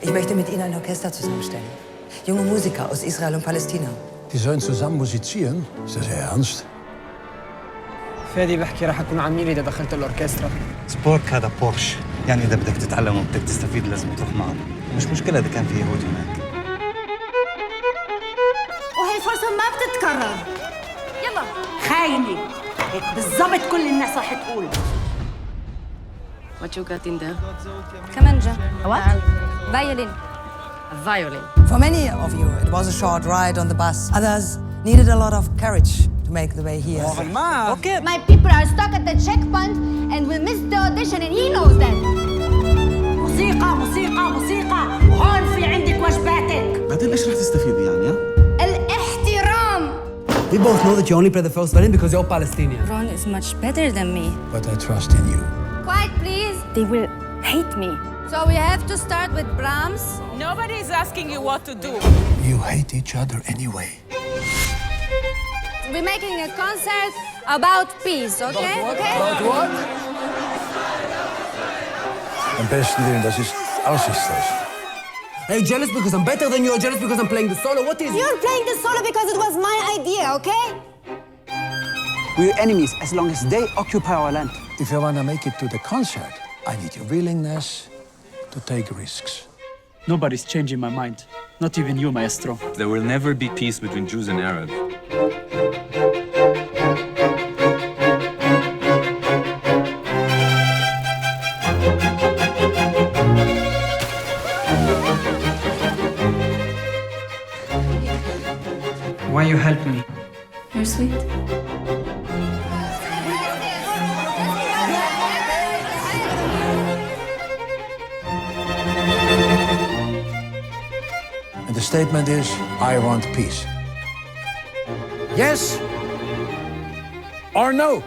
Ich möchte mit Ihnen ein Orchester zusammenstellen. Junge Musiker aus Israel und Palästina. Die sollen zusammen musizieren? Ist das Ihr Ernst? فادي بحكي راح أكون عميل إذا دخلت الأوركسترا. سبورك هذا بورش، يعني إذا بدك تتعلم وبدك تستفيد لازم تروح معه. مش مشكلة إذا كان في يهود هناك. وهي الفرصة ما بتتكرر. يلا خاينة هيك بالضبط كل الناس رح تقول. What you got in there? Kamanja. What? Violin. A violin. For many of you, it was a short ride on the bus. Others needed a lot of courage to make the way here. Okay. My people are stuck at the checkpoint and will miss the audition, and he knows that. موسيقى موسيقى موسيقى، وهون في عندك واجباتك. بعدين إيش رح تستفيدي يعني؟ الاحترام. We both know that you only play the first violin because you're Palestinian. Ron is much better than me. But I trust in you. Quiet, please. They will hate me. So we have to start with Brahms. Nobody is asking you what to do. You hate each other anyway. We're making a concert about peace, okay? Okay? What? Am besten Willen, das ist aussichtslos. Are you jealous because I'm better than you or jealous because I'm playing the solo? What is it? You're playing the solo because it was my idea, okay? We're enemies as long as they occupy our land. If I want to make it to the concert, I need your willingness to take risks. Nobody's changing my mind. Not even you, maestro. There will never be peace between Jews and Arabs. Why you help me? You're sweet. And the statement is, I want peace. Yes or no?